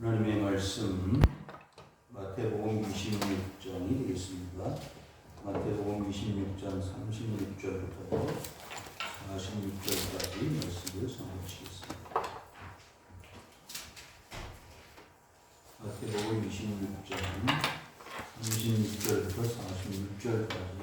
하나님의 말씀 마태복음 26장이 되겠습니다. 마태복음 26장 36절부터 46절까지 말씀을 선포하시겠습니다. 마태복음 26장 36절부터 46절까지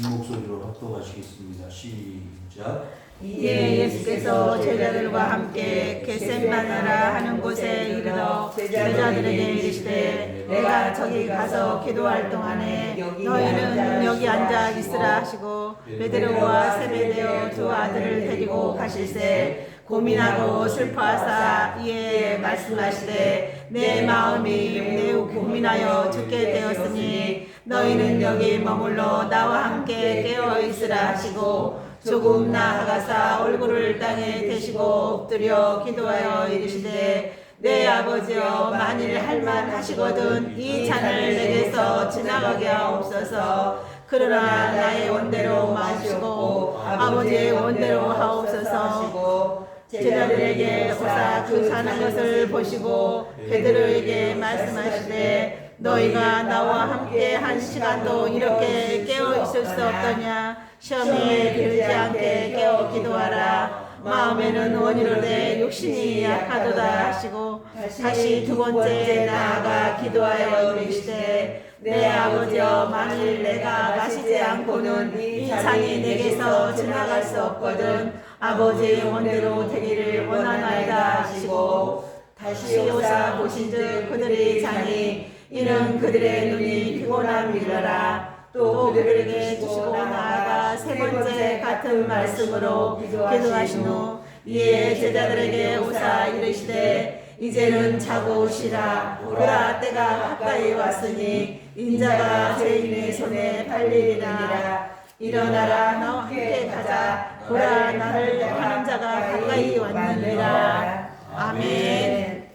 한 목소리로 합독하시겠습니다. 시작. 이에 예수께서 제자들과 함께 겟세마네라 하는 곳에 이르러 제자들에게 이르시되 내가 저기 가서 기도할 동안에 너희는 여기 앉아 있으라 하시고 베드로와 세베대의 두 아들을 데리고 가실새 고민하고 슬퍼하사 이에 말씀하시되 내 마음이 매우 고민하여 죽게 되었으니 너희는 여기 머물러 나와 함께 깨어 있으라 하시고 조금 나아가사 얼굴을 땅에 대시고 엎드려 기도하여 이르시되 내 아버지여 만일 할만하시거든 이 잔을 내게서 지나가게 하옵소서. 그러나 나의 원대로 마시고 아버지의 원대로 하옵소서. 제자들에게 오사 그 사는 것을 보시고 베드로에게 말씀하시되 너희가 나와 함께 한 시간도 이렇게 깨어 있을 수 없더냐. 시험에 들지 않게 깨어 기도하라. 마음에는 원이로되 육신이 약하도다 하시고 다시 두 번째 나아가 기도하여 이르시되 내 아버지여 만일 내가 마시지 않고는 이 잔이 내게서 지나갈 수 없거든 아버지의 원대로 되기를 원하나이다 하시고 다시 오사 보신즉 그들의 잔이 이는 그들의 눈이 피곤함이더라. 또 그들에게 주시고 나아가 세 번째 같은 말씀으로 기도하신 후 이에 제자들에게 오사 이르시되 이제는 자고 오시라. 보라 때가 가까이 왔으니 인자가 죄인의 손에 팔리리라. 일어나라 나와 함께 가자. 보라 나를 하는 자가 가까이 왔느니라. 아멘.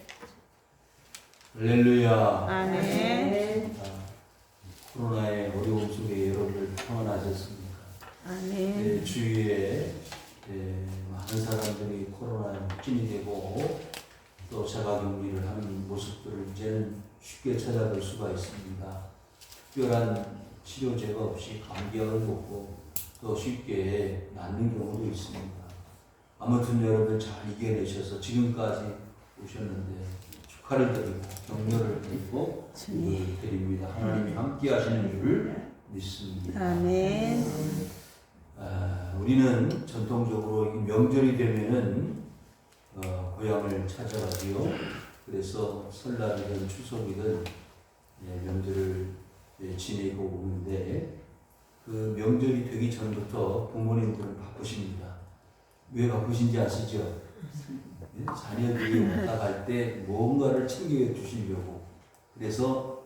할렐루야. 아멘. 코로나의 어려움 속에 여러분들 평안하셨습니까? 아멘. 주위에 많은 사람들이 코로나에 확진이 되고 또 자가격리를 하는 모습들을 이제는 쉽게 찾아볼 수가 있습니다. 특별한 치료제가 없이 감기약을 먹고 또 쉽게 낫는 경우도 있습니다. 아무튼 여러분 잘 이겨내셔서 지금까지 오셨는데 축하를 드리고 격려를 드리고 드립니다. 하나님이 함께 하시는 줄을 믿습니다. 아멘. 우리는 전통적으로 명절이 되면은 고향을 찾아가지요. 그래서 설날이든 추석이든 명절을 지내고 오는데 그 명절이 되기 전부터 부모님들은 바쁘십니다. 왜 바쁘신지 아시죠? 자녀들이 왔다 갈 때 뭔가를 챙겨 주시려고. 그래서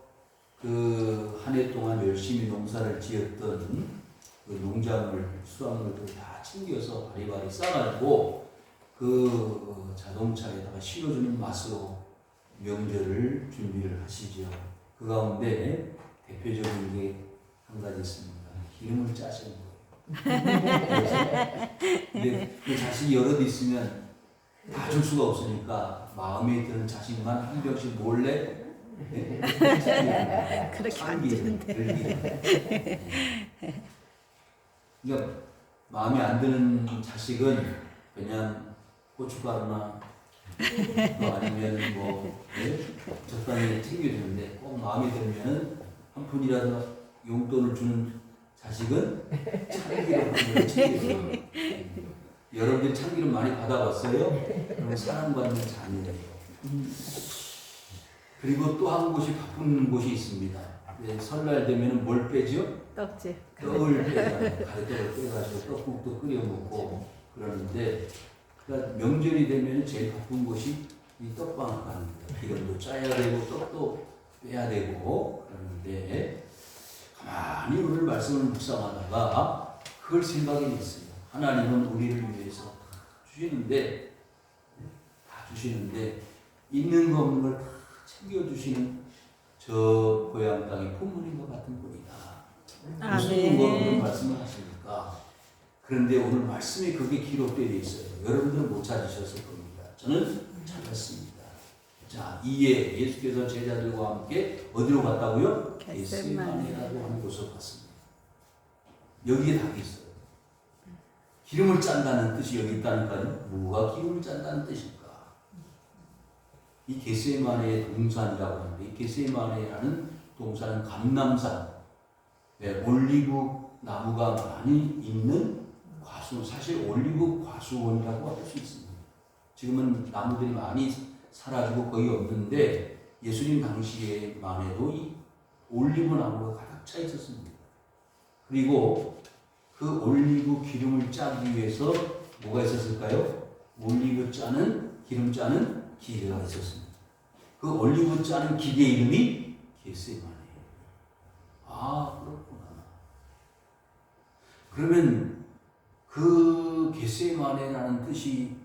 그 한 해 동안 열심히 농사를 지었던 그 농작물, 수확물들 다 챙겨서 바리바리 싸가지고 그 자동차에다가 실어주는 맛으로 명절을 준비를 하시죠. 그 가운데 대표적인 게 한 가지 있습니다. 기름을 짜시는 거예요. 근데 그 자식이 여럿 있으면 다 줄 수가 없으니까 마음에 드는 자식만 한 병씩 몰래 그렇게 안 주는데. 그러니까 마음에 안 드는 자식은 그냥 고춧가루나 아니면 뭐 적당히 챙겨주는데 꼭 마음에 들면 한 푼이라도 용돈을 주는 자식은 참기름을 챙겨줘요. 여러분들 참기름 많이 받아봤어요? 그럼 사랑받는 자녀예요. 그리고 또 한 곳이 바쁜 곳이 있습니다. 설날 되면 뭘 빼죠? 떡지. 떡을 빼잖아요. 가래떡을 빼가지고 떡국도 끓여 먹고 그러는데 그러니까 명절이 되면 제일 바쁜 곳이 이 떡방앗간입니다. 기름도 짜야 되고 떡도 빼야 되고 그러는데 가만히 오늘 말씀을 묵상하다가 그걸 생각이 났어요. 하나님은 우리를 위해서 주시는데 다 주시는데 있는 거 없는 걸 다 챙겨주시는 저 고향 땅의 부모님과 같은 분이다. 무슨 거 말씀을 하십니까? 그런데 오늘 말씀에 그게 기록되어 있어요. 여러분들은 못 찾으셨을 겁니다. 저는 찾았습니다. 자, 이에 예수께서 제자들과 함께 어디로 갔다고요? 겟세마네. 겟세마네라고 하는 곳으로 갔습니다. 여기에 답이 있어요. 기름을 짠다는 뜻이 여기 있다니까요. 뭐가 기름을 짠다는 뜻일까? 이 겟세마네의 동산이라고 하는데, 이 겟세마네라는 동산은 감람산, 올리브 나무가 많이 있는 과수, 사실 올리브 과수원이라고 할 수 있습니다. 지금은 나무들이 많이 사라지고 거의 없는데 예수님 당시에만 해도 이 올리브 나무가 가득 차 있었습니다. 그리고 그 올리브 기름을 짜기 위해서 뭐가 있었을까요? 올리브 짜는 기름 짜는 기계가 있었습니다. 그 올리브 짜는 기계 이름이 겟세마네예요. 아, 그렇구나. 그러면 그 겟세마네라는 뜻이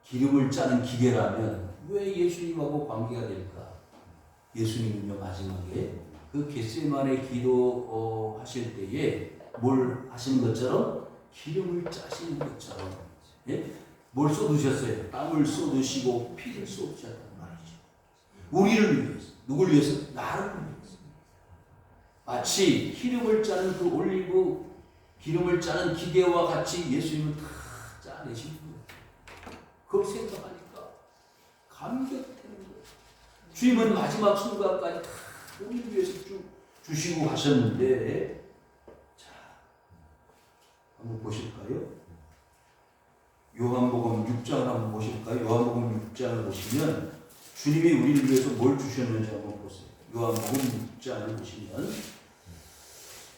기름을 짜는 기계라면 왜 예수님하고 관계가 될까? 예수님은요, 마지막에 그 겟세마네 기도 하실 때에 뭘 하시는 것처럼 기름을 짜시는 것처럼, 예? 뭘 쏟으셨어요? 땀을 쏟으시고 피를 쏟으셨단 말이죠. 우리를 위해서. 누굴 위해서? 나를 위해서. 마치 기름을 짜는 그 올리브 기름을 짜는 기계와 같이 예수님은 다 짜내신 거예요. 그걸 생각하니까 감격되는 거예요. 주님은 마지막 순간까지 다 우리를 위해서 주시고 가셨는데, 자, 한번 보실까요? 요한복음 6장을 한번 보실까요? 요한복음 6장을 보시면 주님이 우리를 위해서 뭘 주셨는지 한번 보세요. 요한복음 6장을 보시면,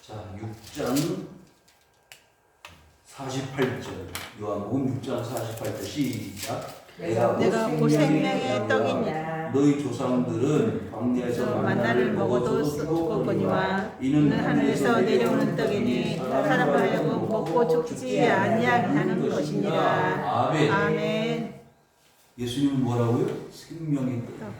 자, 6장 48절, 요한복음 6장 48절 시작. 내가 곧 생명의 떡이니라. 너희 조상들은 광야에서 만나를 먹어도 죽었거니와 이는 하늘에서 내려오는 떡이니 사람을 하여금 먹고 죽지 아니하게 하는 것이니라. 아멘. 아멘. 예수님은 뭐라고요? 생명의 떡.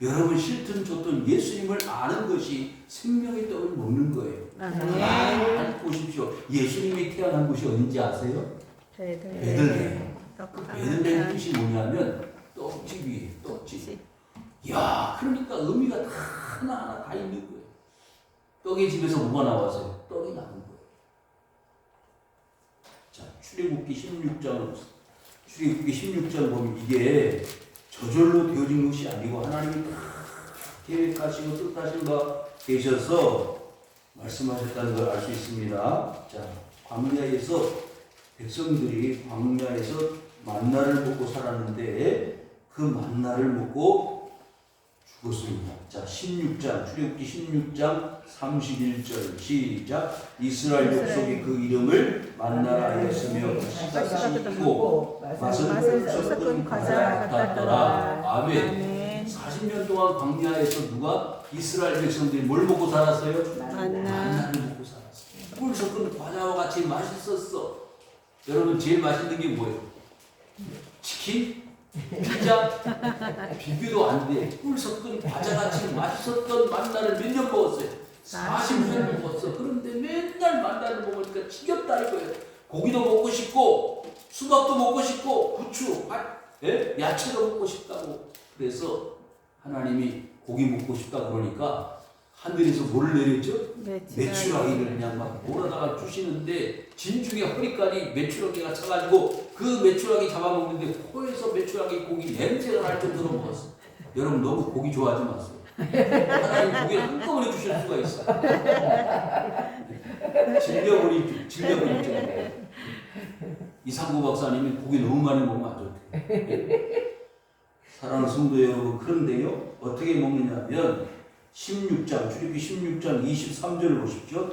여러분 싫든 좋든 예수님을 아는 것이 생명의 떡을 먹는 거예요. 아멘. 보십시오. 예수님이 태어난 곳이 어딘지 아세요? 베들레헴. 베들레헴 뜻이 뭐냐면 떡집이에요. 떡집. 야, 그러니까 의미가 다 하나하나 다 있는 거예요. 떡의 집에서 뭐가 나왔어요? 떡이 나온 거예요. 자, 출애굽기 16장 보면 이게 저절로 되어진 것이 아니고 하나님이 다 계획하시고 뜻하신 바 계셔서 말씀하셨다는 걸 알 수 있습니다. 자, 광야에서 백성들이 광야에서 만나를 먹고 살았는데 그 만나를 먹고 죽었습니다. 자, 16장, 출애굽기 16장 31절 시작. 이스라엘 족속이 그 이름을 만나라 하였으며 씨가 씹고 맛을 섞은 과자 같았더라. 아멘. 40년 동안 광야에서 누가 이스라엘 백성들이 뭘 먹고 살았어요? 만나를 먹고 살았어요. 꿀 섞은 과자와 같이 맛있었어. 여러분 제일 맛있는 게 뭐예요? 치킨? 피자? 비교도 안 돼. 꿀 섞은 과자같이 맛있었던 만나를 몇 년 먹었어요? 40년 먹었어. 그런데 맨날 만나를 먹으니까 지겹다 이거예요. 고기도 먹고 싶고 수박도 먹고 싶고 부추, 야채도 먹고 싶다고. 그래서 하나님이 고기 먹고 싶다 그러니까 하늘에서 뭐를 내렸죠? 메추라기를 그냥 막 몰아다가 주시는데 진중에 허리까지 메추라기가 차가지고 그 메추라기 잡아먹는데 코에서 메추라기 고기 냄새가 날 정도로 먹었어. 여러분 너무 고기 좋아하지 마세요. 하나님 고기를 한꺼번에 주실 수가 있어. 질려버리죠. 이상구 박사님이 고기 너무 많이 먹으면 안 좋대. 사랑하는 성도 여러분, 그런데요 어떻게 먹느냐면 16장, 출애굽기 16장 23절 보십시오.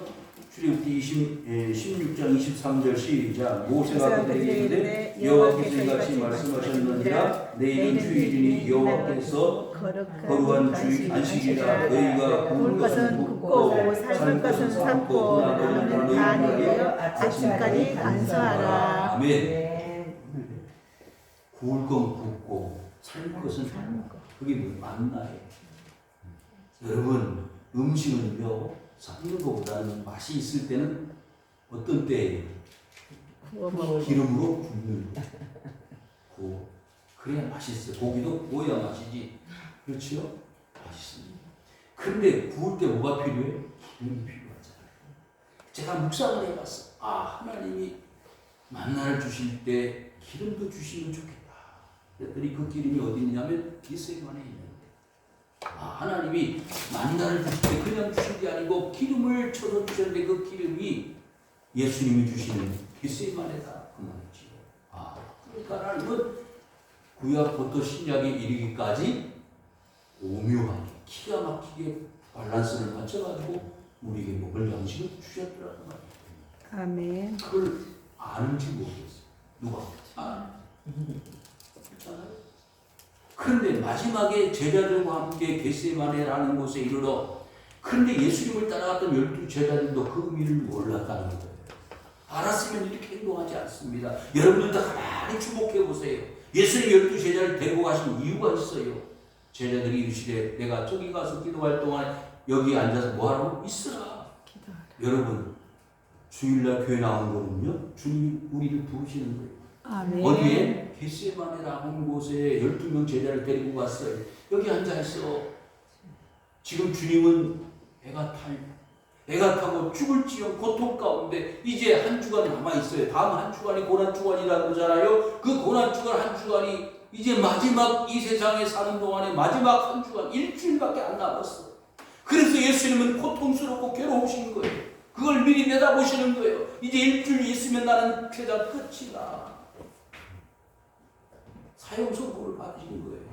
출애굽기 16장 23절 시작. 모세가 그들에게 이르되 여호와께서 이같이 말씀하셨느니라. 내일은 주일이니 여호와께서 거룩한 주일 안식이라. 너희가 구울 것은 굽고 삶을 것은 삶고 나무는 다 내려 아침까지 간수하라. 아멘. 구울 건 굽고 삶을 것은 삶고. 그게 만나예요. 여러분 음식은요 삶는 것보다는 맛이 있을 때는 어떤 때예요? 기름으로 굽는 거. 그래야 맛있어요. 고기도 구워야 맛이지. 그렇죠? 맛있습니다. 그런데 구울 때 뭐가 필요해? 기름이 필요하잖아요. 제가 묵상을 해봤어. 아, 하나님이 만나를 주실 때 기름도 주시면 좋겠다. 그랬더니 그 기름이 어디 있냐면 겟세마네에 있는데, 아, 하나님이 만나를 주실 때 그냥 주신 게 아니고 기름을 쳐서 주셨는데 그 기름이 예수님이 주시는 겟세마네다 그 말이지요. 아, 그러니까 하나님은 구약부터 신약에 이르기까지 오묘하게 기가 막히게 밸런스를 맞춰가지고 우리에게 먹을 양식을 주셨더라는 말이에요. 아멘. 그걸 아는지 모르겠어요. 누가? 그렇잖아요. 그런데 마지막에 제자들과 함께 겟세마네라는 곳에 이르러, 그런데 예수님을 따라갔던 12 제자들도 그 의미를 몰랐다는 거예요. 알았으면 이렇게 행동하지 않습니다. 여러분들도 가만히 주목해 보세요. 예수님 12 제자를 데리고 가신 이유가 있어요. 제자들이 이르시되 내가 저기 가서 기도할 동안 여기 앉아서 뭐하라고? 있으라. 여러분, 주일날 교회 나온 거는요, 주님이 우리를 부르시는 거예요. 아멘. 어디에? 겟세마네라는 곳에 12명 제자를 데리고 갔어요. 여기 앉아있어. 지금 주님은 배가 타고 죽을지언 고통 가운데 이제 한 주간 남아있어요. 다음 한 주간이 고난주간이라고 그러잖아요. 그 고난주간 한 주간이 이제 마지막 이 세상에 사는 동안에 마지막 한 주간, 일주일밖에 안 남았어. 그래서 예수님은 고통스럽고 괴로우신 거예요. 그걸 미리 내다보시는 거예요. 이제 일주일 있으면 나는 세상 끝이다. 사형 선고를 받으신 거예요.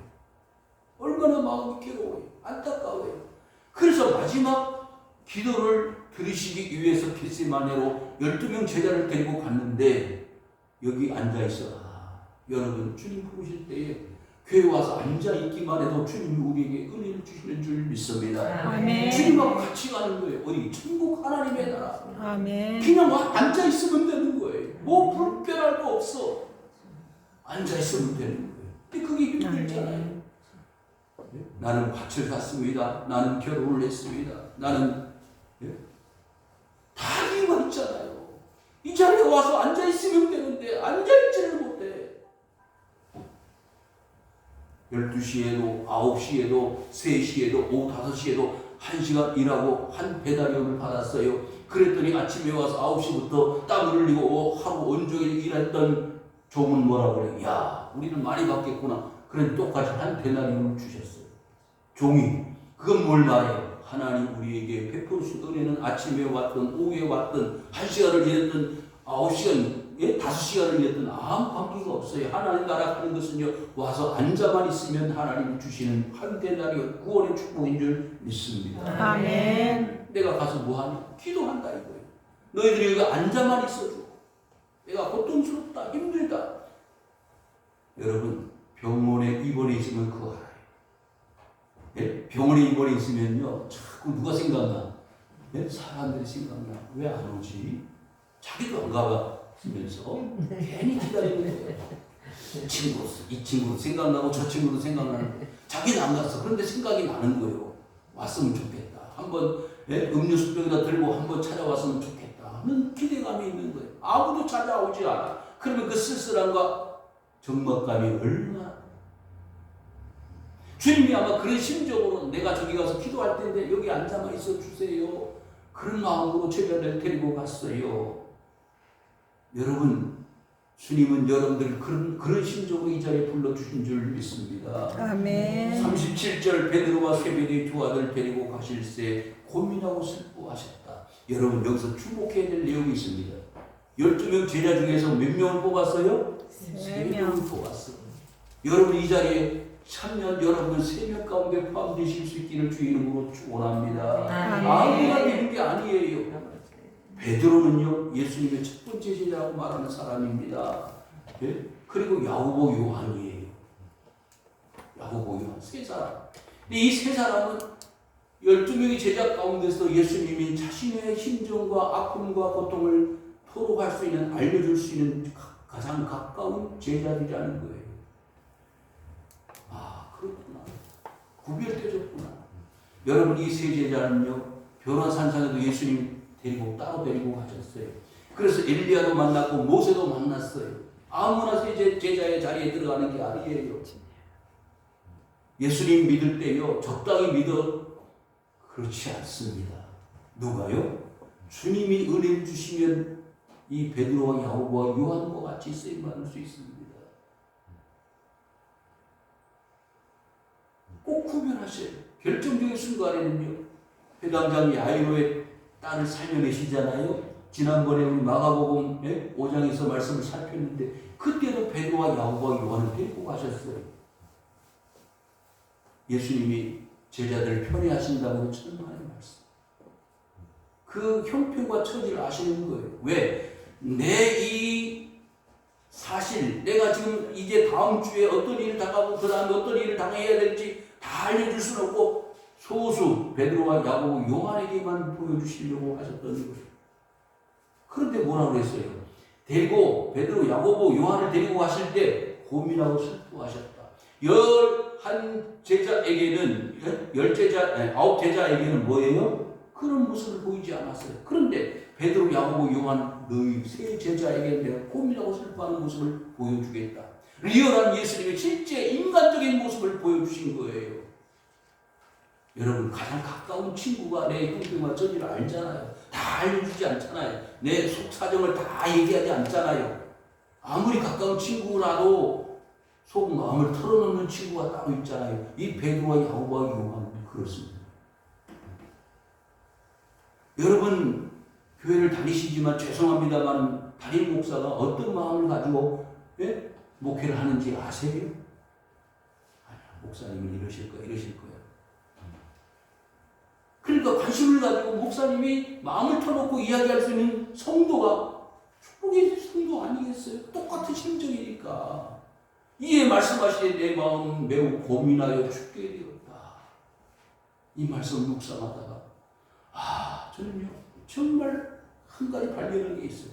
얼마나 마음이 괴로워요. 안타까워요. 그래서 마지막 기도를 들으시기 위해서 겟세마네로 12명 제자를 데리고 갔는데 여기 앉아있어라. 여러분, 주님 부르실 때에 교회 와서 앉아있기만 해도 주님이 우리에게 은혜를 주시는 줄 믿습니다. 아멘. 주님하고 같이 가는 거예요. 어디? 천국 하나님의 나라. 아멘. 그냥 앉아있으면 되는 거예요. 뭐 불편할 거 없어. 앉아있으면 되는 거예요. 근데 그게 힘들잖아요. 나는 밭을 샀습니다. 나는 결혼을 했습니다. 나는 다 이유가 있잖아요. 이 자리에 와서 앉아있으면 되는데 앉아있지를 못해. 12시에도 9시에도 3시에도 오후 5시에도 1시간 일하고 한 배달료를 받았어요. 그랬더니 아침에 와서 9시부터 땀을 흘리고 하루 온종일 일했던 종은 뭐라고 그래? 야, 우리는 많이 받겠구나. 그래 똑같이 한 배달료를 주셨어요. 종이. 그건 뭘 말해요? 하나님 우리에게 베푸신 은혜는 아침에 왔든 오후에 왔든 1시간을 일했든 9시간, 5시간을 일했든 아무 관계가 없어요. 하나님 나라 하는 것은요, 와서 앉아만 있으면 하나님이 주시는 한 대나리가 구원의 축복인 줄 믿습니다. 아멘. 내가 가서 뭐하냐? 기도한다 이거예요. 너희들이 여기 앉아만 있어줘. 내가 고통스럽다, 힘들다. 여러분, 병원에 입원해 있으면 그거 알아요. 예? 병원에 입원해 있으면요, 자꾸 누가 생각나? 예? 사람들이 생각나. 왜 안 오지? 자기도 안 가봤으면서 괜히 기다리는 거예요. 이 친구도 생각나고 저 친구도 생각나는 거예요. 자기는 안 갔어. 그런데 생각이 나는 거예요. 왔으면 좋겠다. 한번 음료수 병에다 들고 한번 찾아왔으면 좋겠다 하는 기대감이 있는 거예요. 아무도 찾아오지 않아. 그러면 그 쓸쓸함과 적막감이 얼마나. 주님이 아마 그런 심정으로 내가 저기 가서 기도할 텐데 여기 앉아만 있어 주세요. 그런 마음으로 제자들 데리고 갔어요. 여러분, 주님은 여러분들 그런 심정으로 이 자리에 불러주신 줄 믿습니다. 아멘. 37절 베드로와 세베대의 두 아들 데리고 가실새 고민하고 슬퍼하셨다. 여러분, 여기서 주목해야 될 내용이 있습니다. 12명 제자 중에서 몇 명을 뽑았어요? 3명을 뽑았어요. 여러분, 이 자리에 참여 여러분 3명 가운데 포함되실 수 있기를 주 이름으로 축원합니다. 아무나 되는 게 아니에요. 베드로는요, 예수님의 첫 번째 제자라고 말하는 사람입니다. 예? 그리고 야고보, 요한이에요. 야고보, 요한 세 사람. 근데 이 세 사람은 12명의 제자 가운데서 예수님이 자신의 심정과 아픔과 고통을 토로할 수 있는, 알려줄 수 있는 가장 가까운 제자들이라는 거예요. 아, 그렇구나. 구별되셨구나. 여러분, 이 세 제자는요, 변화산상에도 예수님 따로 데리고 가셨어요. 그래서 엘리야도 만났고 모세도 만났어요. 아무나 제자의 자리에 들어가는 게 아니에요. 예수님 믿을 때요, 적당히 믿어. 그렇지 않습니다. 누가요? 주님이 은혜를 주시면 이 베드로와 야고보와 요한과 같이 쓰임받을 수 있습니다. 꼭 구별하세요. 결정적인 순간에는요, 회당장 야이로의 딸을 살려내시잖아요. 지난번에 우리 마가복음 5장에서 말씀을 살폈는데 그때도 베드로와 야고보와 요한을 데리고 가셨어요. 예수님이 제자들을 편애하신다고 천만의 말씀. 그 형편과 처지를 아시는 거예요. 왜? 내 이 사실, 내가 지금 이제 다음 주에 어떤 일을 당하고 그 다음에 어떤 일을 당해야 될지 다 알려줄 수는 없고 소수 베드로와 야고보 요한에게만 보여주시려고 하셨던 거예요. 그런데 뭐라고 그랬어요? 데리고 베드로 야고보 요한을 데리고 가실 때 고민하고 슬퍼하셨다. 11제자에게는 9제자에게는 뭐예요? 그런 모습을 보이지 않았어요. 그런데 베드로 야고보 요한 너희 세 제자에게 내가 고민하고 슬퍼하는 모습을 보여주겠다. 리얼한 예수님의 실제 인간적인 모습을 보여주신 거예요. 여러분, 가장 가까운 친구가 내 형편과 처지를 알잖아요. 다 알려주지 않잖아요. 내 속사정을 다 얘기하지 않잖아요. 아무리 가까운 친구라도 속 마음을 털어놓는 친구가 따로 있잖아요. 이 베드로와 야고보와 요한은 그렇습니다. 여러분, 교회를 다니시지만 죄송합니다만 담임 목사가 어떤 마음을 가지고 목회를 하는지 아세요? 목사님은 이러실 거야, 이러실 거야. 그러니까 관심을 가지고 목사님이 마음을 터놓고 이야기할 수 있는 성도가 축복의 성도 아니겠어요? 똑같은 심정이니까. 이에 말씀하시되 내 마음 매우 고민하여 죽게 되었다. 이 말씀 묵상하다가 저는요 정말 한 가지 발견한 게 있어요.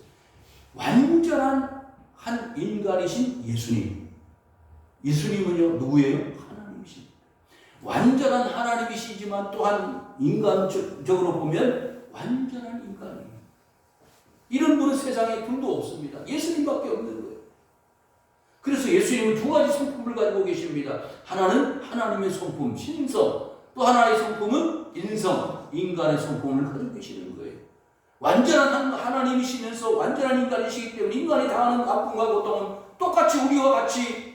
완전한 한 인간이신 예수님. 예수님은요 누구예요? 하나님이십니다. 완전한 하나님이시지만 또한 인간적으로 보면 완전한 인간이에요. 이런 분은 세상에 둘도 없습니다. 예수님밖에 없는 거예요. 그래서 예수님은 두 가지 성품을 가지고 계십니다. 하나는 하나님의 성품, 신성. 또 하나의 성품은 인성, 인간의 성품을 가지고 계시는 거예요. 완전한 하나님이시면서 완전한 인간이시기 때문에 인간이 당하는 아픔과 고통은 똑같이 우리와 같이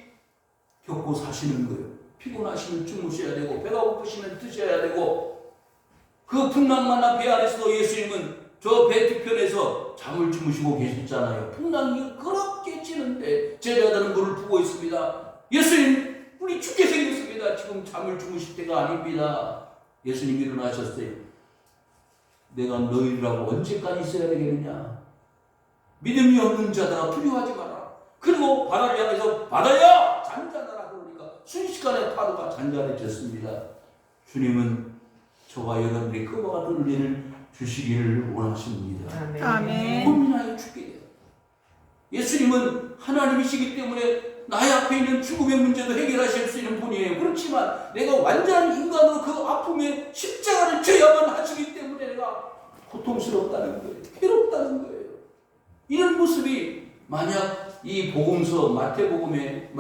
겪고 사시는 거예요. 피곤하시면 주무셔야 되고 배가 고프시면 드셔야 되고 그 풍랑만한 배 안에서도 예수님은 저 배 뒤편에서 잠을 주무시고 계셨잖아요. 풍랑이 그렇게 찌는데 제자들은 물을 푸고 있습니다. 예수님 우리 죽게 생겼습니다. 지금 잠을 주무실 때가 아닙니다. 예수님 일어나셨어요. 내가 너희들하고 언제까지 있어야 되겠느냐. 믿음이 없는 자들아 두려워하지 마라. 그리고 바다를 향해서 바다야 잔잔하라 그러니까 순식간에 파도가 잔잔해졌습니다. 주님은 저와 여러분들이 그와 같은 은혜를 주시기를 원하십니다. 아멘. 고민하여 죽게 돼요. 예수님은 하나님이시기 때문에 나의 앞에 있는 죽음의 문제도 해결하실 수 있는 분이에요. 그렇지만 내가 완전한 인간으로 그 아픔에 십자가를 져야만 하시기 때문에 내가 고통스럽다는 거예요. 괴롭다는 거예요. 이런 모습이 만약 이 복음서 마태복음에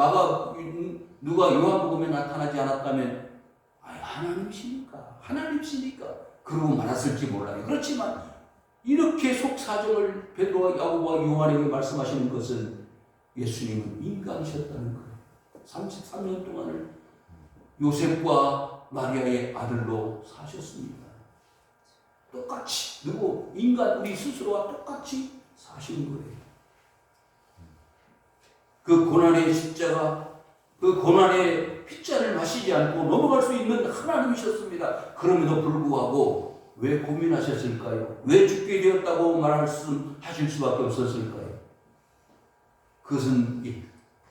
누가 요한복음에 나타나지 않았다면 하나님이시니까 그러고 말았을지 몰라요. 그렇지만 이렇게 속사정을 베드로와 야고보와 요한에게 말씀하시는 것은 예수님은 인간이셨다는 거예요. 33년 동안을 요셉과 마리아의 아들로 사셨습니다. 똑같이 인간 우리 스스로와 똑같이 사신 거예요. 그 고난의 십자가, 그 고난의 핏잔을 마시지 않고 넘어갈 수 있는 하나님이셨습니다. 그럼에도 불구하고 왜 고민하셨을까요? 왜 죽게 되었다고 하실 수밖에 없었을까요? 그것은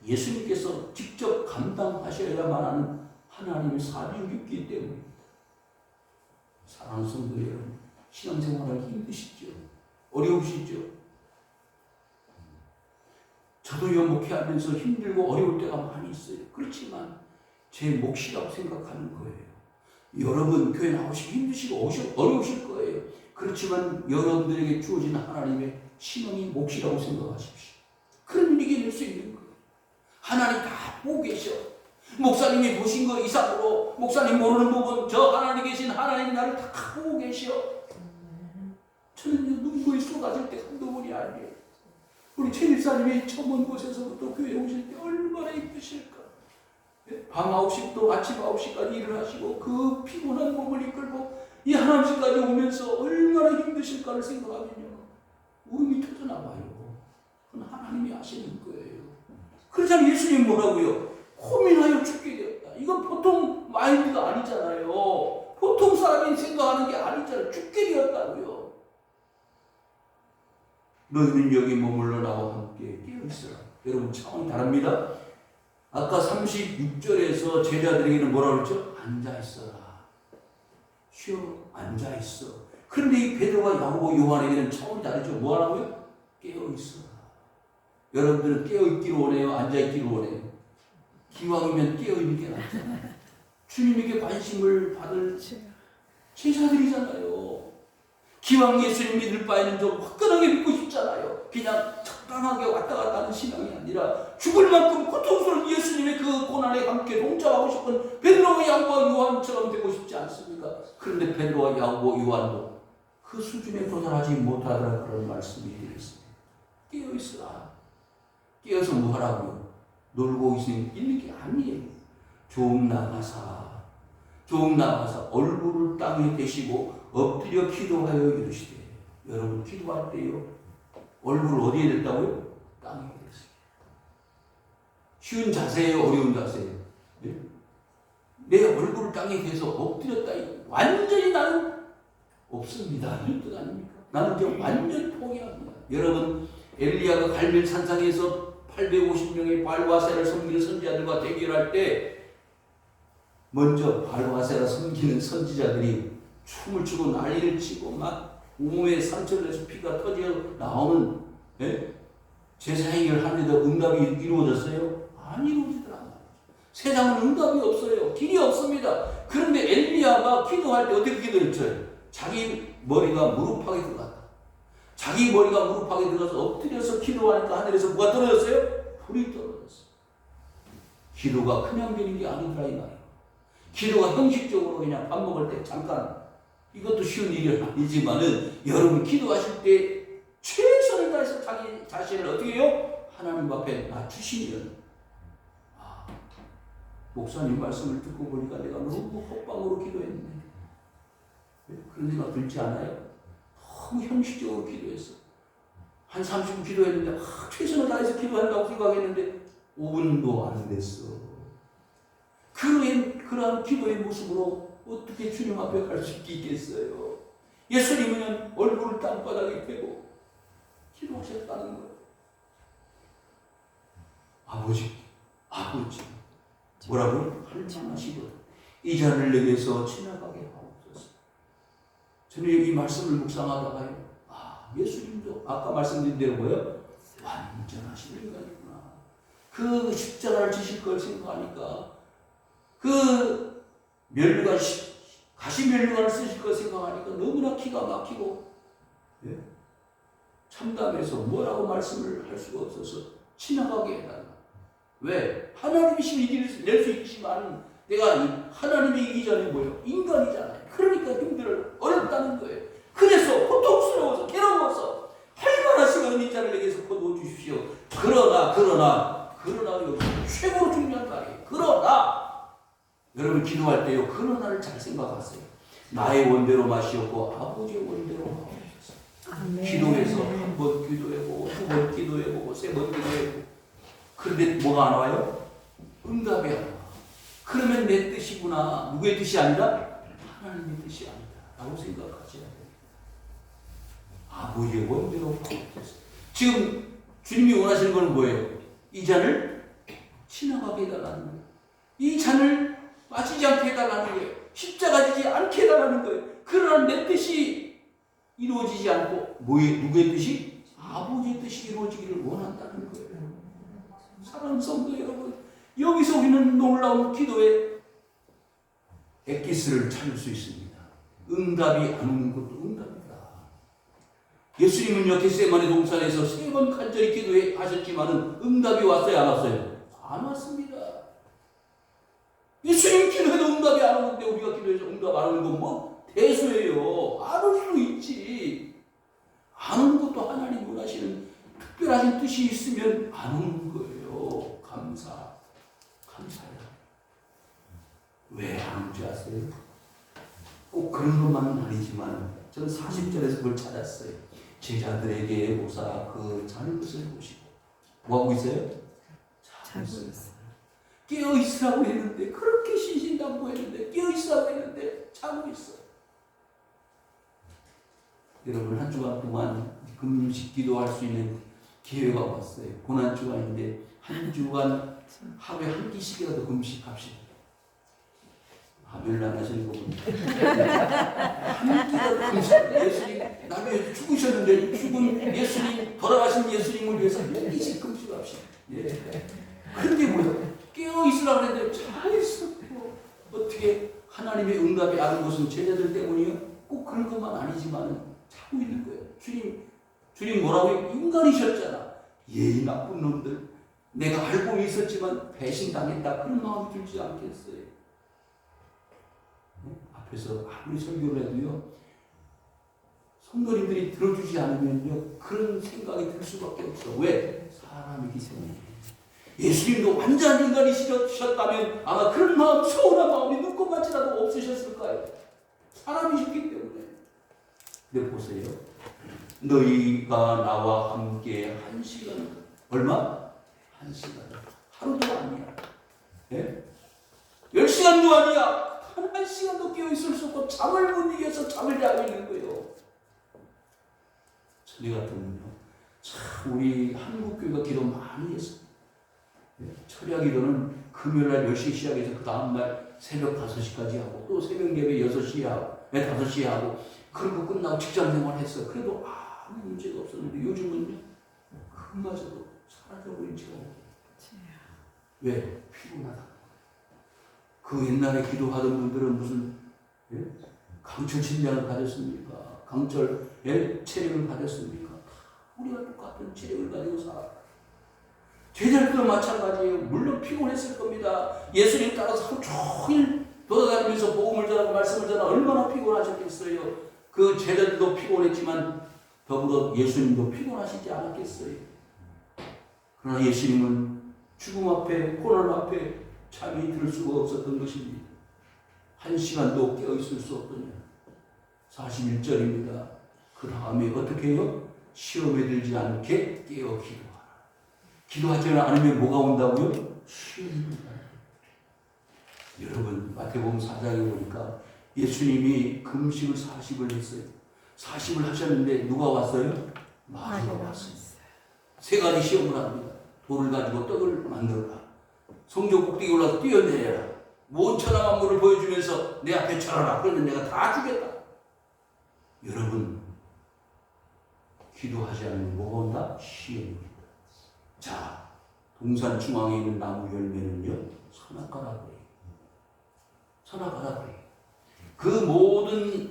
예수님께서 직접 감당하셔야만 하는 하나님의 사명이었기 때문입니다. 사랑하는 성도 여러분, 신앙생활하기 힘드시죠? 어려우시죠? 저도 목회하면서 힘들고 어려울 때가 많이 있어요. 그렇지만 제 몫이라고 생각하는 거예요. 여러분 교회 나오시기 힘드시고 어려우실 거예요. 그렇지만 여러분들에게 주어진 하나님의 신앙이 몫이라고 생각하십시오. 그러면 이겨낼 수 있는 거예요. 하나님 다 보고 계셔. 목사님이 보신 거 이상으로 목사님 모르는 부분 저 하나님 계신 하나님이 나를 다 보고 계셔. 저는 눈물이 쏟아질 때 한두번이 아니에요. 우리 최 집사님이 처음 온 곳에서부터 교회 오실 때 얼마나 이쁘실까. 밤 9시부터 아침 9시까지 일을 하시고 그 피곤한 몸을 이끌고 이 하나님께까지 오면서 얼마나 힘드실까를 생각하면요 울음이 터져나와요. 그건 하나님이 아시는 거예요. 그러잖아요. 예수님 뭐라고요? 고민하여 죽게 되었다. 이건 보통 마인드가 아니잖아요. 보통 사람이 생각하는 게 아니잖아요. 죽게 되었다고요. 너희는 여기 머물러 나와 함께 깨어있어라. 여러분 차원이 다릅니다. 아까 36절에서 제자들에게는 뭐라고 그랬죠? 앉아있어라. 쉬어 앉아있어. 그런데 이 베드로와 야고보 요한에게는 차원이 다르죠. 뭐 하라고요? 깨어있어라. 여러분들은 깨어있기를 원해요? 앉아있기를 원해요? 기왕이면 깨어있는 게 낫잖아요. 주님에게 관심을 받을 제자들이잖아요. 기왕 예수님 믿을 바에는 좀 화끈하게 믿고 싶잖아요. 그냥 적당하게 왔다 갔다 하는 신앙이 아니라 죽을 만큼 고통스러운 예수님의 그 고난에 함께 동참하고 싶은 베드로와 야고보와 요한처럼 되고 싶지 않습니까? 그런데 베드로와 야고보 요한도 그 수준에 도달하지 못하더라. 그런 말씀이 되겠습니다. 깨어있으라. 깨어서 뭐 하라고요? 놀고 있는 게 아니에요. 좀 나가사 얼굴을 땅에 대시고 엎드려 기도하여 이르시되. 여러분 기도할 때요 얼굴을 어디에 댔다고요? 땅에 댔어요. 쉬운 자세예요? 어려운 자세예요? 네? 내 얼굴을 땅에 대서 엎드렸다. 완전히 나는 없습니다. 이런 뜻 아닙니까? 나는 이제 완전히 포기합니다. 여러분 엘리야가 갈멜 산상에서 850명의 발과세를 섬기는 선지자들과 대결할 때 먼저 발과세라 섬기는 선지자들이 춤을 추고 난리를 치고 막 온몸에 상처를 내서 피가 터져 나오는 제사행위를 하는데도 응답이 이루어졌어요? 안 이루어지더라. 세상은 응답이 없어요. 길이 없습니다. 그런데 엘리야가 기도할 때 어떻게 기도했죠? 자기 머리가 무릎팍에 들어갔다. 자기 머리가 무릎팍에 들어가서 엎드려서 기도하니까 하늘에서 뭐가 떨어졌어요? 불이 떨어졌어요. 기도가 그냥 되는 게 아니더라 이 말이에요. 기도가 형식적으로 그냥 밥 먹을 때 잠깐 이것도 쉬운 일이 아니지만은 여러분 기도하실 때 최선을 다해서 자기 자신을 어떻게 해요? 하나님 앞에 낮추시면 목사님 말씀을 듣고 보니까 내가 너무 헛방으로 기도했는데 그런 생각 들지 않아요? 너무 형식적으로 기도했어. 한 30분 기도했는데 최선을 다해서 기도한다고 생각했는데 5분도 안 됐어. 그러한 기도의 모습으로 어떻게 주님 앞에 갈 수 있겠어요? 예수님은 얼굴을 땅바닥에 대고 기도하셨다는 거예요. 아버지 뭐라고요? 할만하시거든. 이 잔을 내게서 지나가게 하옵소서. 저는 이 말씀을 묵상하다가요 예수님도 아까 말씀드린 대로 뭐예요? 완전하신 인간이구나. 그 십자가를 지실 걸 생각하니까 그 면류관 가시 면류관을 쓰실 걸 생각하니까 너무나 기가 막히고 참담해서 뭐라고 말씀을 할 수가 없어서 지나가게 해달라. 왜? 하나님이시면 이길 낼 수 있지만 내가 하나님이 이기 전에 뭐예요? 인간이잖아요. 그러니까 힘들어요. 어렵다는 거예요. 그래서 고통스러워서 괴로워서 할만하시면 이 잔을 내게서 거두어 주십시오. 그러나 여기 최고로 중요한 말이에요. 그러나 여러분 기도할 때요 그러나를 잘 생각하세요. 나의 원대로 마시옵고 아버지의 원대로 하옵소서. 기도해서 한 번 기도해보고 두 번 기도해보고 세 번 기도해보고 그런데 뭐가 안 와요? 응답이 안 와. 그러면 내 뜻이구나. 누구의 뜻이 아니라 하나님의 뜻이 아니다 라고 생각하셔야 돼요. 아버지의 원대로 하옵소서. 지금 주님이 원하시는 건 뭐예요? 이 잔을 지나가게 해달라는 거예요. 이 잔을 빠지지 않게 해달라는 거예요. 십자가 지지 않게 해달라는 거예요. 그러나 내 뜻이 이루어지지 않고 누구의 뜻이? 아버지의 뜻이 이루어지기를 원한다는 거예요. 사랑하는 성도 여러분, 여기서 우리는 놀라운 기도의 엑기스를 찾을 수 있습니다. 응답이 안 오는 것도 응답이다. 예수님은요 겟세마네 동산에서 3번 간절히 기도하셨지만은 응답이 왔어요, 안 왔어요? 안 왔습니다. 예수님 기도해도 응답이 안 오는데 우리가 기도해서 응답 안 오는 건 뭐 대수예요. 안 올 수 있지. 안 오는 것도 하나님 원하시는 특별하신 뜻이 있으면 안 오는 거예요. 감사해요. 왜 안 오는지 아세요? 꼭 그런 것만은 아니지만 저는 40절에서 그걸 찾았어요. 제자들에게 보사 그 자는 것을 보시고 뭐하고 있어요? 자고 있어요. 깨어있으라고 했는데 그렇게 신신당부했는데 깨어있으라고 했는데 자고 있어요. 여러분 한 주간 동안 금식 기도할 수 있는 기회가 왔어요. 고난 주간인데 한 주간 하루에 한 끼씩이라도 금식합시다. 아멘 안 하시는 거 보니까 한 끼라도 금식. 예수님 나중에 죽으셨는데 죽은 예수님 돌아가신 예수님을 위해서 한 끼씩 금식합시다. 예. 그런데 뭐예요? 깨어있으라고 했는데 잘 있었고 어떻게 하나님의 응답이 안 온 것은 제자들 때문이요? 꼭 그런 것만 아니지만 자고 있는 거예요. 주님 뭐라고 해요? 인간이셨잖아. 예의 나쁜 놈들. 내가 알고 있었지만 배신당했다. 그런 마음이 들지 않겠어요? 앞에서 아무리 설교를 해도요. 성도님들이 들어주지 않으면요. 그런 생각이 들 수밖에 없어. 왜? 사람이기 때문에. 예수님도 완전 인간이셨다면 아마 그런 마음, 서운한 마음이 눈꼽만치라도 없으셨을 거예요. 사람이셨기 때문에. 근데 보세요. 너희가 나와 함께 1시간, 얼마? 1시간. 하루도 아니야. 예? 10시간도 아니야. 한 1시간도 깨어있을 수 없고 잠을 못 이겨서 잠을 자고 있는 거예요. 저희 같으면요. 참 우리 한국교회가 기도 많이 했어요. 철야 기도는 금요일날 10시 시작해서 그 다음날 새벽 5시까지 하고 또 새벽 예배 6시에 하고 5시에 하고 그리고 끝나고 직장생활 했어요. 그래도 아무 문제가 없었는데 요즘은요. 그마저도 사라져버린 지가 없어요. 왜? 피곤하다. 그 옛날에 기도하던 분들은 무슨 강철 침략을 가졌습니까? 강철 체력을 가졌습니까? 우리가 똑같은 체력을 가지고 살아. 제자들도 마찬가지예요. 물론 피곤했을 겁니다. 예수님 따라서 하루 종일 돌아다니면서 복음을 전하고 말씀을 전하고 얼마나 피곤하셨겠어요. 그 제자들도 피곤했지만 더불어 예수님도 피곤하시지 않았겠어요. 그러나 예수님은 죽음 앞에 고난 앞에 잠이 들 수가 없었던 것입니다. 1시간도 깨어있을 수 없더냐. 41절입니다. 그 다음에 어떻게 해요? 시험에 들지 않게 깨어 기도하라. 기도하지 않으면 뭐가 온다고요? 시험이 온다. 여러분 마태복음 4장에 보니까 예수님이 금식을 40을 했어요. 40을 하셨는데 누가 왔어요? 마귀가 왔어요. 3가지 시험을 합니다. 돌을 가지고 떡을 만들어라. 성전 꼭대기 올라서 뛰어내려라. 온천한 만물을 보여주면서 내 앞에 절하라. 그러면 내가 다 주겠다. 여러분 기도하지 않으면 뭐가 온다? 시험입니다. 자, 동산 중앙에 있는 나무 열매는요 선악과라고 해요. 선악과라고 해요. 그 모든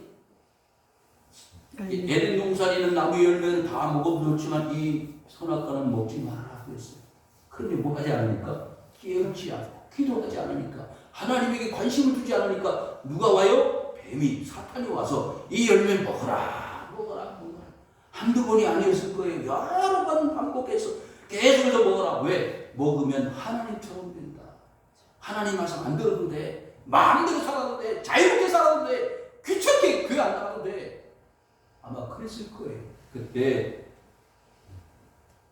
에덴 동산에 있는 나무 열매는 다 먹어도 좋지만 이 선악과는 먹지 마라 그랬어요. 그런데 뭐 하지 않으니까? 깨우지 않고 기도하지 않으니까 하나님에게 관심을 두지 않으니까 누가 와요? 뱀이 사탄이 와서 이 열매 먹어라 먹어라 한두 번이 아니었을 거예요. 여러 번 반복해서 계속해서 먹어라. 왜? 먹으면 하나님처럼 된다. 하나님 말씀 안 들어도 돼. 마음대로 살아도 돼. 자유롭게 살아도 돼. 귀찮게 교회 안 나가도 돼. 아마 그랬을 거예요. 그때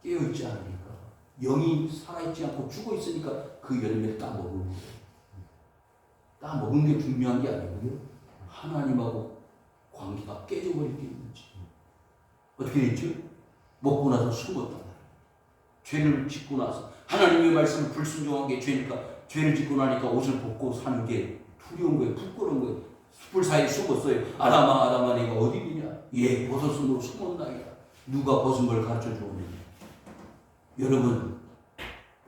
깨어있지 않으니까 영이 살아있지 않고 죽어있으니까 그 열매를 다 먹은 거예요. 다 먹은 게 중요한 게 아니고요. 하나님하고 관계가 깨져버린 게 있는지. 어떻게 됐죠? 먹고 나서 숨었단 말이에요. 죄를 짓고 나서 하나님의 말씀을 불순종한 게 죄니까 죄를 짓고 나니까 옷을 벗고 사는 게 두려운 거예요. 부끄러운 거예요. 숲을 사이에 숨었어요. 아담아 아담아 내가 어디 있냐? 예 벗었으므로 숨었나이다. 누가 벗은 걸 가르쳐 주었느냐. 여러분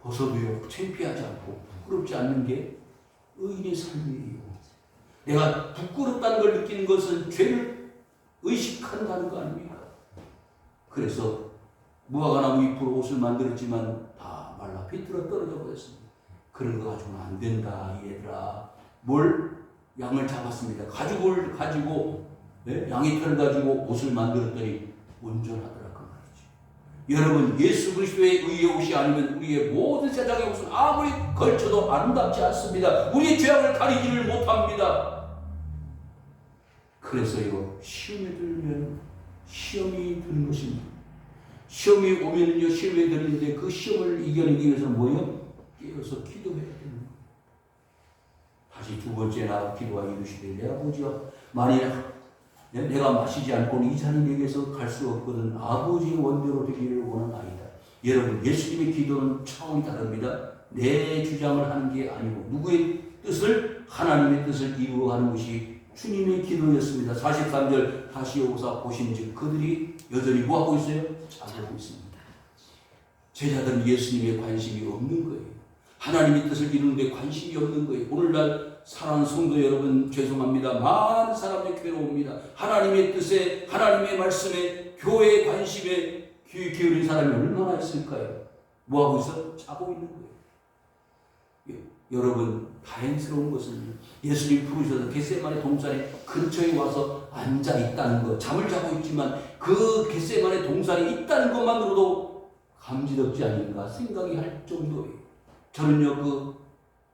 벗어도요 창피하지 않고 부끄럽지 않는 게 의인의 삶이에요. 내가 부끄럽다는 걸 느끼는 것은 죄를 의식한다는 거 아닙니까? 그래서 무화과나무 잎으로 옷을 만들었지만 다 말라 비틀어 떨어져 버렸습니다. 그런 거 가지고는 안 된다 얘들아. 뭘 양을 잡았습니다. 가죽을 가지고 양의 털 가지고 옷을 만들었더니 온전하더라 그 말이죠. 여러분 예수 그리스도의 의의 옷이 아니면 우리의 모든 세상의 옷은 아무리 걸쳐도 아름답지 않습니다. 우리의 죄악을 가리지를 못합니다. 그래서요 시험에 들면 시험이 드는 것입니다. 시험이 오면요 시험에 드는데 그 시험을 이겨내기 위해서는 뭐예요? 깨어서 기도해야 되는 거예요. 다시 두 번째 나 기도하여 이르시되 내 아버지여 만일 내가 마시지 않고는 이 잔이 내게서 갈 수 없거든 아버지의 원대로 되기를 원하나이다. 여러분 예수님의 기도는 차원이 다릅니다. 내 주장을 하는 게 아니고 누구의 뜻을 하나님의 뜻을 이루어 가는 것이 주님의 기도였습니다. 43절 다시 오사 보신즉 그들이 여전히 뭐하고 있어요? 자고 있습니다. 제자들은 예수님에 관심이 없는 거예요. 하나님의 뜻을 이루는 데 관심이 없는 거예요. 오늘날 사랑하는 성도 여러분 죄송합니다. 많은 사람들이 괴로웁니다. 하나님의 뜻에 하나님의 말씀에 교회의 관심에 귀 기울인 사람이 얼마나 있을까요? 뭐하고 있어? 자고 있는 거예요. 여러분 다행스러운 것은 예수님 부르셔서 겟세마네 동산에 근처에 와서 앉아 있다는 것, 잠을 자고 있지만 그 겟세마네 동산에 있다는 것만으로도 감지덕지 아닌가 생각이 할 정도예요. 저는요 그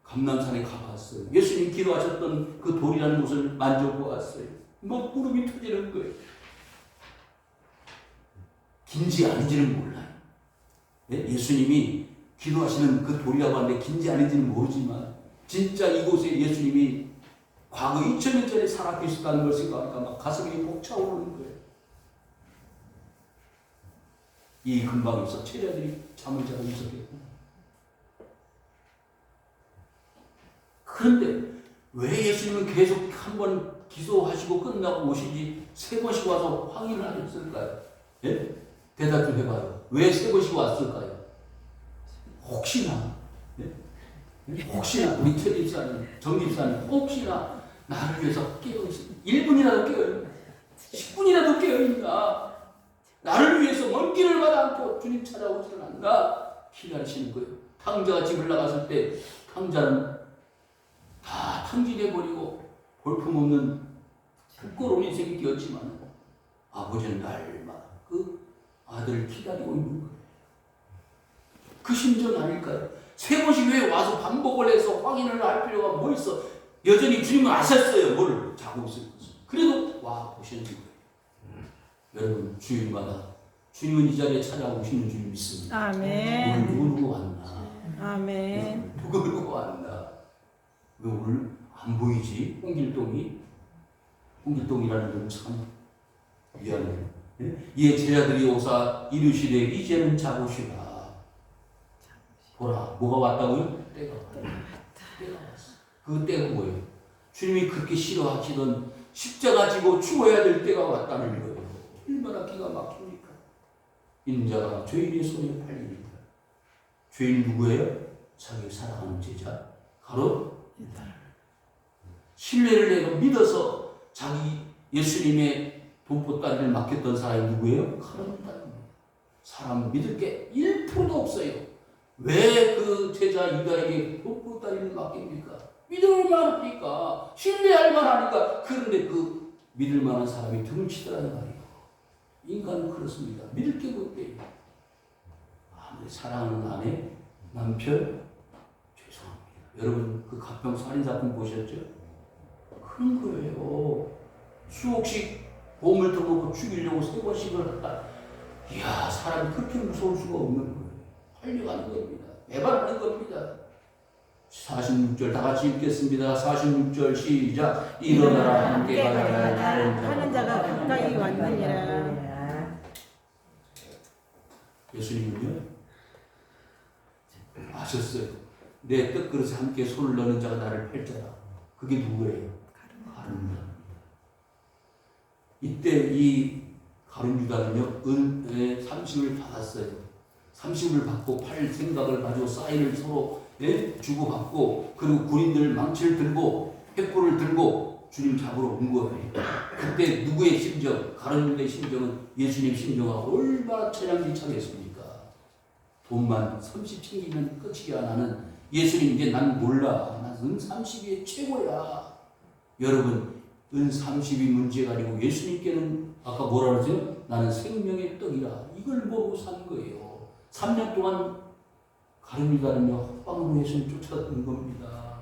감람산에 가봤어요. 예수님 기도하셨던 그 돌이라는 곳을 만져보았어요. 뭐 무릎이 터지는 거예요. 긴지 아닌지는 몰라요. 예수님이 기도하시는 그 돌이라고 하는데 긴지 아닌지는 모르지만 진짜 이곳에 예수님이 과거 2000년 전에 살아 계셨다는 걸 생각하니까 막 가슴이 벅차오르는 거예요. 이 근방에서 제자들이 잠을 자고 있었겠고 그런데 왜 예수님은 계속 한 번 기도하시고 끝나고 오시지 3번씩 와서 확인을 하셨을까요? 예? 대답 좀 해봐요. 왜 3번씩 왔을까요? 혹시나 혹시나 우리 최 집사님, 정 집사님 혹시나 나를 위해서 깨어있어 1분이라도 깨어있나 10분이라도 깨어있나 나를 위해서 먼 길을 가지 않고 주님 찾아오지는 않나 기다리시는 거예요. 탕자가 집을 나갔을 때 탕자는 다 탕진해버리고 볼품없는 부끄러운 인생이 되었지만 아버지는 날마다 그 아들을 기다리고 있는 거예요. 그 심정 아닐까요? 3번씩 왜 와서 반복을 해서 확인을 할 필요가 뭐 있어? 여전히 주님은 아셨어요. 뭘 자고 있을 것을. 그래도 와 보시는 거예요. 여러분 주일마다 주님은 이 자리에 찾아오시는 줄 믿습니다. 아멘. 오늘 누구 왔나? 아멘. 누구 왔나? 왜 오늘 안 보이지? 홍길동이라는 분 참 미안해요. 이에 제자들이 오사 이르시되 이제는 자보시라. 보라, 뭐가 왔다고요? 때가 왔어. 그 때가 뭐예요? 주님이 그렇게 싫어하시던 십자가 지고 죽어야 될 때가 왔다는 거예요. 얼마나 기가 막힙니까? 인자가 죄인의 손에 팔리니까. 죄인 누구예요? 자기 사랑하는 제자. 바로 신뢰를 해서 믿어서 자기 예수님의 돈보따리를 맡겼던 사람이 누구예요? 카르마입니다. 사람 믿을 게 1%도 없어요. 왜 그 제자 유다에게 돈보따리를 맡깁니까? 믿을 만하니까, 신뢰할 만하니까. 그런데 그 믿을 만한 사람이 드물치더라는 말이에요. 인간은 그렇습니다. 믿을 게 없대요. 아무리 사랑하는 아내, 남편, 죄송합니다. 여러분 그 가평 살인사건 보셨죠? 그런 거예요. 수억씩 보험을 들어놓고 죽이려고 3번씩을 했다. 이야, 사람이 그렇게 무서울 수가 없는 거예요. 활려가는 겁니다. 매발하는 겁니다. 46절 다 같이 읽겠습니다. 46절 시작. 일어나라 함께 가라 하는 자가 가까이 왔느니라. 예수님은요 아셨어요. 내 떡그릇에 함께 손을 넣는 자가 나를 팔자라. 그게 누구예요? 가룟유다. 이때 이 가룟유다는요 은의 30을 받았어요. 30을 받고 팔 생각을 가지고 사인을 서로 주고받고 그리고 군인들 망치를 들고 횃불을 들고 주님 잡으러 온 거예요. 그때 누구의 심정, 가룟유다의 심정은 예수님 심정하고 얼마나 천양지차겠습니까? 돈만 30 챙기면 끝이야. 나는 예수님 이제 난 몰라. 난 은 30이 최고야. 여러분 은 30이 문제가 아니고 예수님께는 아까 뭐라 그러세요? 나는 생명의 떡이라. 이걸 모르고 산 거예요. 3년 동안 가룟유다는요 헛방으로 예수님 쫓아다닌 겁니다.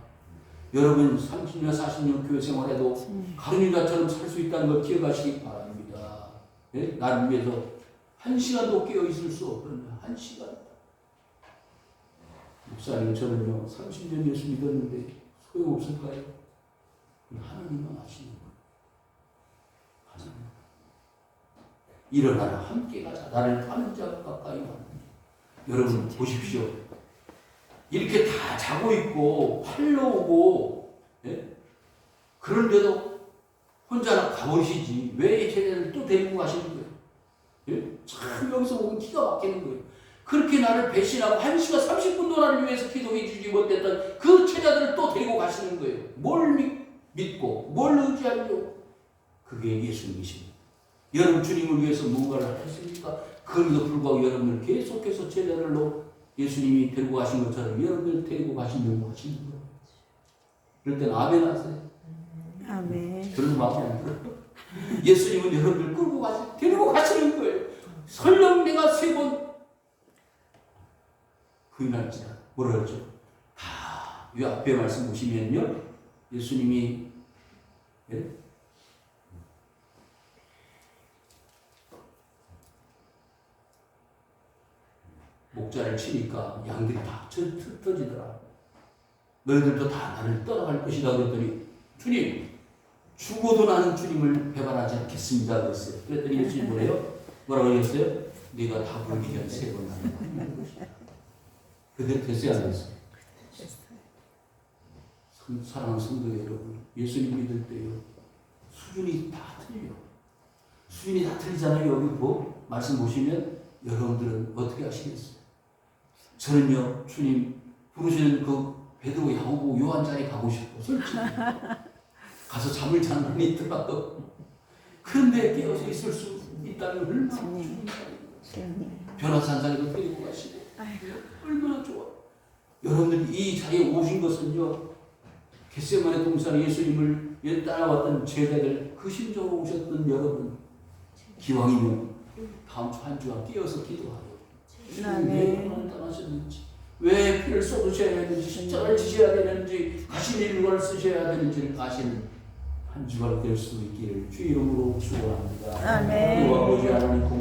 여러분 30년 40년 교회 생활해도 가룟유다처럼 살 수 있다는 걸 기억하시기 바랍니다. 네? 나를 위해서 1시간도 깨어 있을 수 없던 1시간. 목사님 저는요 30년 예수 믿었는데 소용없을까요? 하나님만 아시는 거예요. 하나님. 일어나라 함께 가자. 나를 파는 자가 가까이 왔느니. 여러분 보십시오. 이렇게 다 자고 있고 팔러 오고 예? 그런데도 혼자 가보시지 왜 제자를 또 데리고 가시는 거예요? 예? 참 여기서 보면 기가 막히는 거예요. 그렇게 나를 배신하고 1시간 30분도 나를 위해서 기도해 주지 못했던 그 제자들을 또 데리고 가시는 거예요. 뭘 믿고 뭘 의지하려고? 그게 예수님이십니다. 여러분 주님을 위해서 무언가를 하셨습니까? 그럼에도 불구하고 여러분을 계속해서 제자들로 예수님이 데리고 가신 것처럼 여러분을 데리고 가시려고 하시는 거예요. 그럴 때는 아멘 하세요. 아멘. 그런 마음이 안 들어요. 예수님은 여러분을 끌고 데리고 가시는 거예요. 설령 내가 3번 부인할지라 뭐라 그러죠? 다 이 앞에 말씀 보시면요. 예수님이 예? 목자를 치니까 양들이 다 터지더라. 너희들도 다 나를 떠나갈 것이다 그랬더니 주님 죽어도 나는 주님을 배반하지 않겠습니다 그랬어요. 그랬더니 예수님 뭐라고 하셨어요? 네가 다 부르기 전에 3번 나는 것이다. 그대로 됐어요 안 됐어요? 사랑하는 성도 여러분 예수님 믿을 때요 수준이 다 틀려. 수준이 다 틀리잖아요. 여기 뭐 말씀 보시면 여러분들은 어떻게 하시겠어요? 저는요 주님 부르시는 그 베드로 야고보 요한 자리에 가고 싶어 솔직히 가서 잠을 자는 분이 있더라도 그런데 깨어서 있을 수 있다는 얼마나 변호사 한 자리도 데리고 가시고 얼마나 좋아. 여러분들 이 자리에 오신 것은요 겟세마네 동산에 예수님을 따라왔던 제자들 그 심정으로 오셨던 여러분 기왕이면 다음 주 한 주간 깨어서 기도하고 왜 고난을 당하셨는지 왜 피를 쏟으셔야 되는지 십자가를 지셔야 되는지 가시는 일과를 쓰셔야 되는지를 아시는 한 주간 될 수 있기를 주 이름으로 축원합니다. 아멘. 아버지 하나님